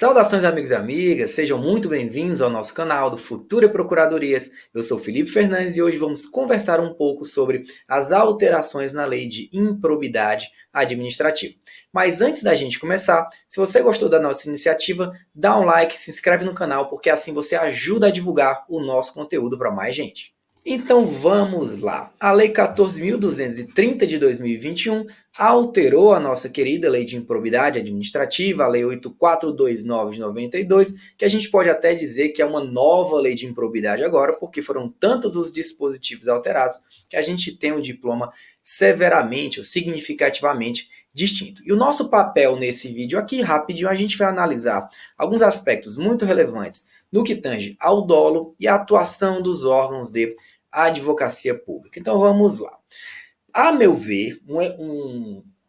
Saudações amigos e amigas, sejam muito bem-vindos ao nosso canal do Futuro e Procuradorias. Eu sou Felipe Fernandes e hoje vamos conversar um pouco sobre as alterações na lei de improbidade administrativa. Mas antes da gente começar, se você gostou da nossa iniciativa, dá um like, se inscreve no canal, porque assim você ajuda a divulgar o nosso conteúdo para mais gente. Então vamos lá. A Lei 14.230 de 2021 alterou a nossa querida Lei de Improbidade Administrativa, a Lei 8429 de 92, que a gente pode até dizer que é uma nova Lei de Improbidade agora, porque foram tantos os dispositivos alterados que a gente tem um diploma severamente ou significativamente distinto. E o nosso papel nesse vídeo aqui, rapidinho, a gente vai analisar alguns aspectos muito relevantes no que tange ao dolo e à atuação dos órgãos de advocacia pública. Então vamos lá. A meu ver,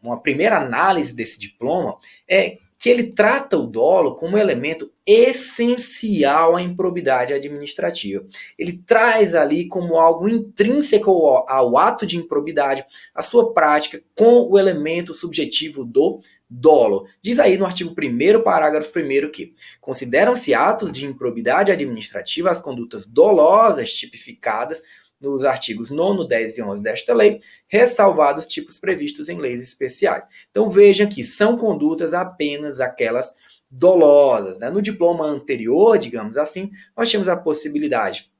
uma primeira análise desse diploma é que ele trata o dolo como um elemento essencial à improbidade administrativa. Ele traz ali como algo intrínseco ao ato de improbidade a sua prática com o elemento subjetivo do dolo. Diz aí no artigo 1º, parágrafo 1º que consideram-se atos de improbidade administrativa as condutas dolosas tipificadas nos artigos 9º, 10 e 11 desta lei, ressalvados tipos previstos em leis especiais. Então vejam que são condutas apenas aquelas dolosas. Né? No diploma anterior, digamos assim, nós tínhamos a possibilidade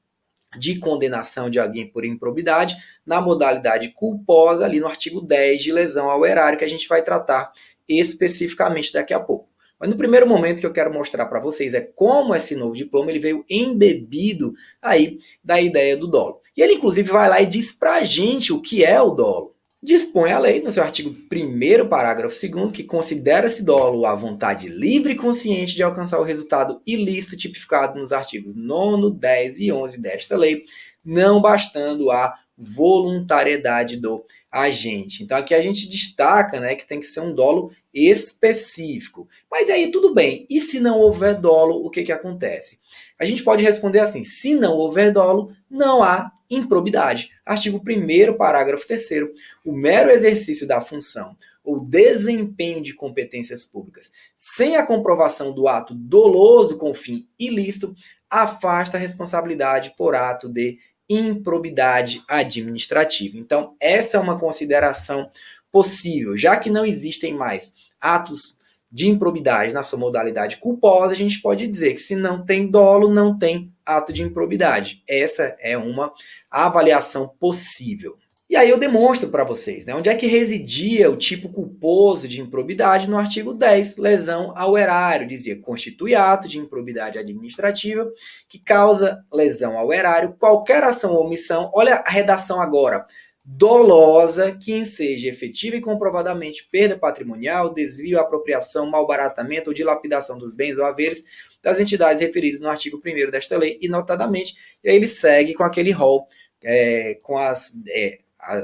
de condenação de alguém por improbidade na modalidade culposa, ali no artigo 10 de lesão ao erário, que a gente vai tratar especificamente daqui a pouco. Mas no primeiro momento que eu quero mostrar para vocês é como esse novo diploma ele veio embebido aí da ideia do dolo. E ele inclusive vai lá e diz para a gente o que é o dolo. Dispõe a lei, no seu artigo 1º, parágrafo 2º, que considera-se dolo a vontade livre e consciente de alcançar o resultado ilícito tipificado nos artigos 9º, 10 e 11 desta lei, não bastando a voluntariedade do agente. Então aqui a gente destaca, né, que tem que ser um dolo específico. Mas aí tudo bem, e se não houver dolo, o que acontece? A gente pode responder assim, se não houver dolo, não há improbidade. Artigo 1º, parágrafo 3º, o mero exercício da função ou desempenho de competências públicas sem a comprovação do ato doloso com fim ilícito afasta a responsabilidade por ato de improbidade administrativa. Então, essa é uma consideração possível, já que não existem mais atos de improbidade na sua modalidade culposa, a gente pode dizer que se não tem dolo, não tem ato de improbidade. Essa é uma avaliação possível. E aí eu demonstro para vocês, né, onde é que residia o tipo culposo de improbidade no artigo 10, lesão ao erário. Dizia, constitui ato de improbidade administrativa que causa lesão ao erário, qualquer ação ou omissão, olha a redação agora, dolosa que enseja efetiva e comprovadamente perda patrimonial, desvio, apropriação, malbaratamento ou dilapidação dos bens ou haveres das entidades referidas no artigo 1º desta lei, e notadamente, ele segue com aquele rol, com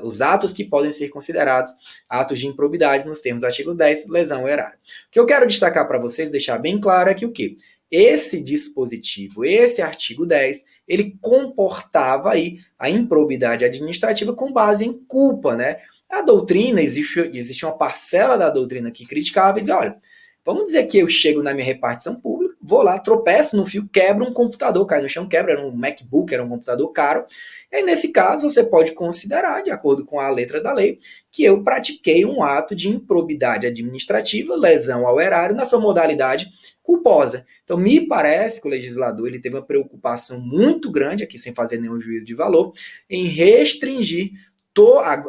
os atos que podem ser considerados atos de improbidade nos termos do artigo 10, lesão ao erário. O que eu quero destacar para vocês, deixar bem claro é que o quê? Esse dispositivo, esse artigo 10, ele comportava aí a improbidade administrativa com base em culpa, né? A doutrina, existe uma parcela da doutrina que criticava e dizia, olha, vamos dizer que eu chego na minha repartição pública, vou lá, tropeço no fio, quebro um computador, cai no chão, quebra, era um MacBook, era um computador caro. E aí, nesse caso, você pode considerar, de acordo com a letra da lei, que eu pratiquei um ato de improbidade administrativa, lesão ao erário, na sua modalidade culposa. Então, me parece que o legislador ele teve uma preocupação muito grande, aqui sem fazer nenhum juízo de valor, em restringir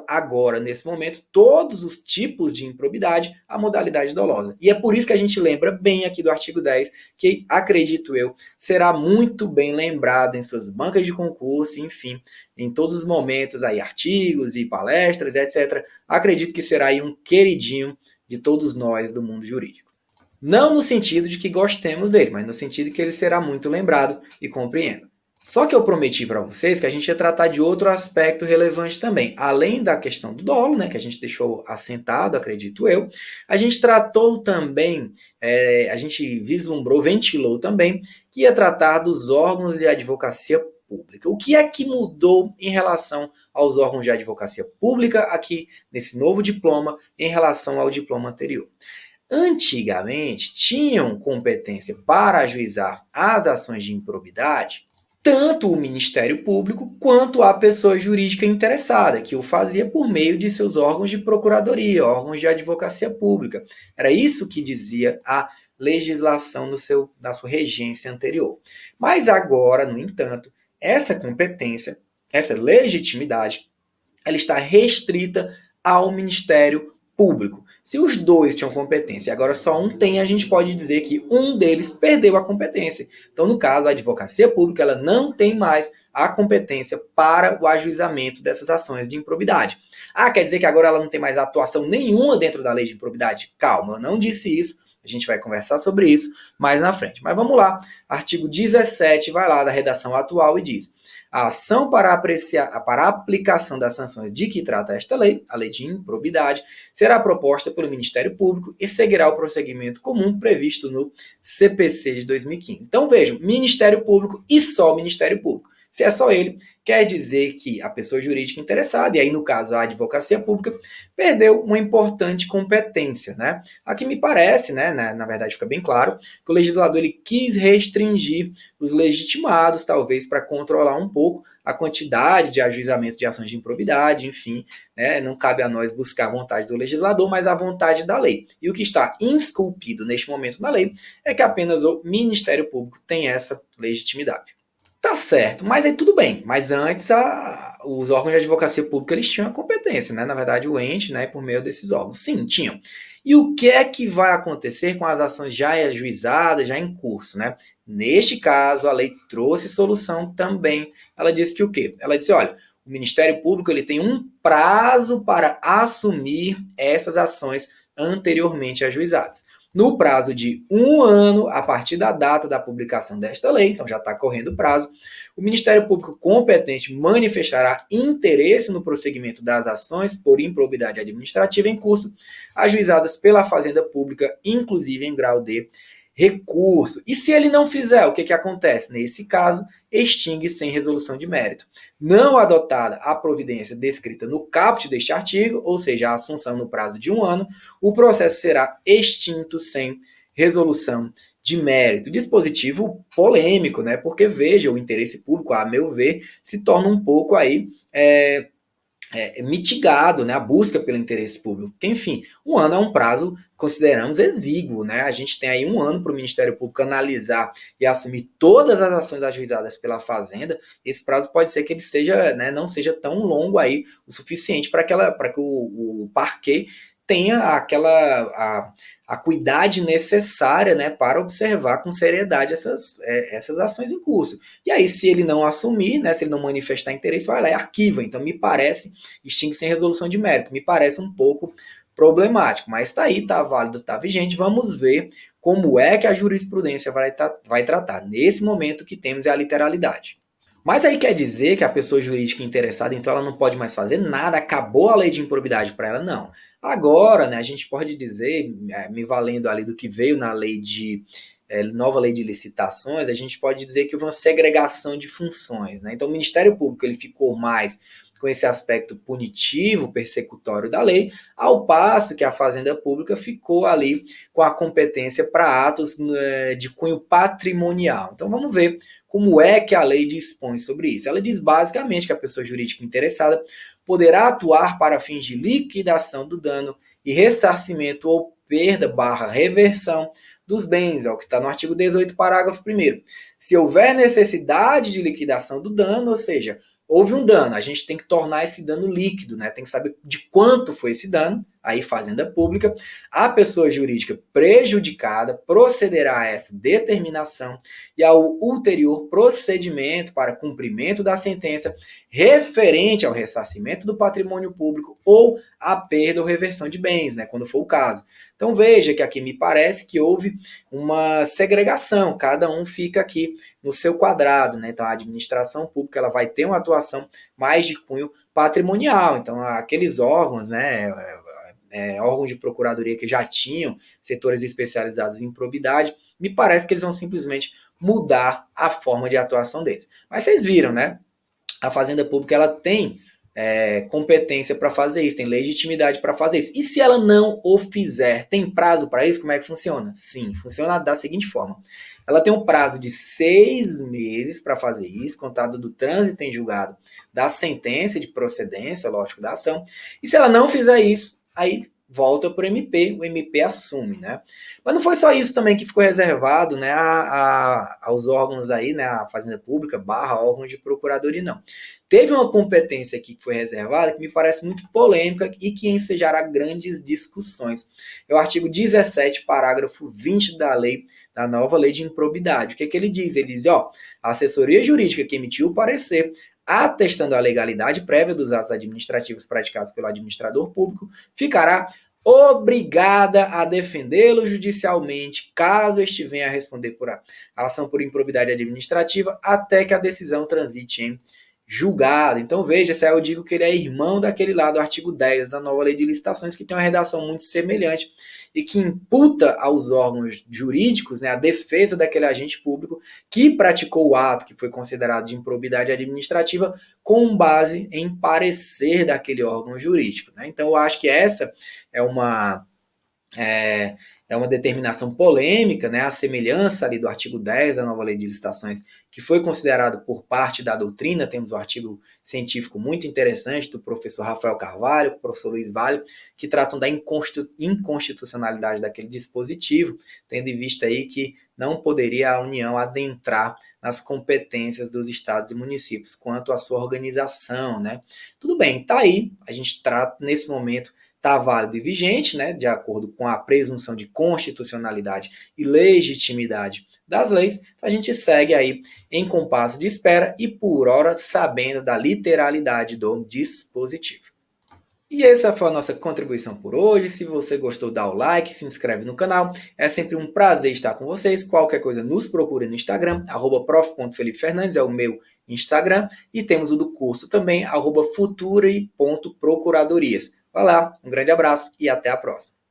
agora, nesse momento, todos os tipos de improbidade à modalidade dolosa. E é por isso que a gente lembra bem aqui do artigo 10, que, acredito eu, será muito bem lembrado em suas bancas de concurso, enfim, em todos os momentos, aí, artigos e palestras, etc. Acredito que será aí um queridinho de todos nós do mundo jurídico. Não no sentido de que gostemos dele, mas no sentido que ele será muito lembrado e compreendo. Só que eu prometi para vocês que a gente ia tratar de outro aspecto relevante também. Além da questão do dolo, né, que a gente deixou assentado, acredito eu, a gente tratou também, a gente vislumbrou, ventilou também, que ia tratar dos órgãos de advocacia pública. O que é que mudou em relação aos órgãos de advocacia pública aqui nesse novo diploma em relação ao diploma anterior? antigamente tinham competência para ajuizar as ações de improbidade tanto o Ministério Público quanto a pessoa jurídica interessada, que o fazia por meio de seus órgãos de procuradoria, órgãos de advocacia pública. Era isso que dizia a legislação da sua regência anterior. Mas agora, no entanto, essa competência, essa legitimidade, ela está restrita ao Ministério Público. Se os dois tinham competência e agora só um tem, a gente pode dizer que um deles perdeu a competência. Então, no caso, a advocacia pública ela não tem mais a competência para o ajuizamento dessas ações de improbidade. Ah, quer dizer que agora ela não tem mais atuação nenhuma dentro da lei de improbidade? Calma, eu não disse isso. A gente vai conversar sobre isso mais na frente. Mas vamos lá. Artigo 17 vai lá da redação atual e diz: a ação para a aplicação das sanções de que trata esta lei, a lei de improbidade, será proposta pelo Ministério Público e seguirá o procedimento comum previsto no CPC de 2015. Então vejam, Ministério Público e só o Ministério Público. Se é só ele, quer dizer que a pessoa jurídica interessada, e aí no caso a advocacia pública, perdeu uma importante competência, né? Aqui me parece, né, na verdade fica bem claro, que o legislador ele quis restringir os legitimados, talvez para controlar um pouco a quantidade de ajuizamento de ações de improbidade, enfim, né, não cabe a nós buscar a vontade do legislador, mas a vontade da lei. E o que está esculpido neste momento na lei é que apenas o Ministério Público tem essa legitimidade. Tá certo, mas aí tudo bem. Mas antes os órgãos de advocacia pública eles tinham a competência, né? Na verdade, o ente, né, por meio desses órgãos. Sim, tinham. E o que é que vai acontecer com as ações já ajuizadas, já em curso, né? Neste caso, a lei trouxe solução também. Ela disse que o quê? Ela disse, olha, o Ministério Público ele tem um prazo para assumir essas ações anteriormente ajuizadas. No prazo de 1 ano, a partir da data da publicação desta lei, então já está correndo o prazo, o Ministério Público competente manifestará interesse no prosseguimento das ações por improbidade administrativa em curso, ajuizadas pela Fazenda Pública, inclusive em grau de recurso. E se ele não fizer, o que, que acontece? Nesse caso, extingue sem resolução de mérito. Não adotada a providência descrita no caput deste artigo, ou seja, a assunção no prazo de 1 ano, o processo será extinto sem resolução de mérito. Dispositivo polêmico, né? Porque, veja, o interesse público, a meu ver, se torna um pouco aí mitigado, né, a busca pelo interesse público. Porque, enfim, 1 ano é um prazo, consideramos, exíguo, né? A gente tem aí 1 ano para o Ministério Público analisar e assumir todas as ações ajuizadas pela Fazenda. Esse prazo pode ser que ele seja, né, não seja tão longo aí o suficiente para que o parquet tenha aquela acuidade necessária, né, para observar com seriedade essas ações em curso. E aí, se ele não assumir, né, se ele não manifestar interesse, vai lá e arquiva. Então, me parece, extingue sem resolução de mérito, me parece um pouco problemático, mas está aí, está válido, está vigente. Vamos ver como é que a jurisprudência vai tratar. Nesse momento que temos é a literalidade. Mas aí quer dizer que a pessoa jurídica interessada, então ela não pode mais fazer nada, acabou a lei de improbidade para ela? Não. Agora, né, a gente pode dizer, me valendo ali do que veio na lei nova lei de licitações, a gente pode dizer que houve uma segregação de funções, né? Então o Ministério Público ele ficou mais com esse aspecto punitivo, persecutório da lei, ao passo que a Fazenda Pública ficou ali com a competência para atos de cunho patrimonial. Então vamos ver como é que a lei dispõe sobre isso. Ela diz basicamente que a pessoa jurídica interessada poderá atuar para fins de liquidação do dano e ressarcimento ou perda/reversão dos bens, é o que está no artigo 18, parágrafo 1º. Se houver necessidade de liquidação do dano, ou seja, houve um dano, a gente tem que tornar esse dano líquido, né? Tem que saber de quanto foi esse dano, aí Fazenda Pública, a pessoa jurídica prejudicada procederá a essa determinação e ao ulterior procedimento para cumprimento da sentença referente ao ressarcimento do patrimônio público ou a perda ou reversão de bens, né, quando for o caso. Então veja que aqui me parece que houve uma segregação, cada um fica aqui no seu quadrado, né? Então a administração pública ela vai ter uma atuação mais de cunho patrimonial, então aqueles órgãos, né, órgãos de procuradoria que já tinham setores especializados em improbidade, me parece que eles vão simplesmente mudar a forma de atuação deles. Mas vocês viram, né? A Fazenda Pública ela tem competência para fazer isso, tem legitimidade para fazer isso. E se ela não o fizer, tem prazo para isso? Como é que funciona? Sim, funciona da seguinte forma. Ela tem um prazo de 6 meses para fazer isso, contado do trânsito em julgado da sentença de procedência, lógico, da ação. E se ela não fizer isso, aí volta para o MP assume, né? Mas não foi só isso também que ficou reservado, né, aos órgãos aí, né, a Fazenda Pública / órgãos de procuradoria, não. Teve uma competência aqui que foi reservada que me parece muito polêmica e que ensejará grandes discussões. É o artigo 17, parágrafo 20 da nova lei de improbidade. O que ele diz? Ele diz, a assessoria jurídica que emitiu o parecer atestando a legalidade prévia dos atos administrativos praticados pelo administrador público, ficará obrigada a defendê-lo judicialmente, caso este venha a responder por ação por improbidade administrativa, até que a decisão transite em julgado. Então veja, se aí eu digo que ele é irmão daquele lá do artigo 10 da nova lei de licitações, que tem uma redação muito semelhante e que imputa aos órgãos jurídicos, né, a defesa daquele agente público que praticou o ato que foi considerado de improbidade administrativa com base em parecer daquele órgão jurídico, né? Então eu acho que essa é uma determinação polêmica, né, a semelhança ali do artigo 10 da nova lei de licitações, que foi considerado por parte da doutrina. Temos um artigo científico muito interessante do professor Rafael Carvalho, professor Luiz Vale, que tratam da inconstitucionalidade daquele dispositivo, tendo em vista aí que não poderia a União adentrar nas competências dos estados e municípios quanto à sua organização, né? Tudo bem, tá aí, a gente trata nesse momento, está válido e vigente, né, de acordo com a presunção de constitucionalidade e legitimidade das leis. A gente segue aí em compasso de espera e, por hora, sabendo da literalidade do dispositivo. E essa foi a nossa contribuição por hoje. Se você gostou, dá o like, se inscreve no canal. É sempre um prazer estar com vocês. Qualquer coisa, nos procure no Instagram, @prof.felipefernandes é o meu Instagram. E temos o do curso também, @future.procuradorias. Vai lá, um grande abraço e até a próxima.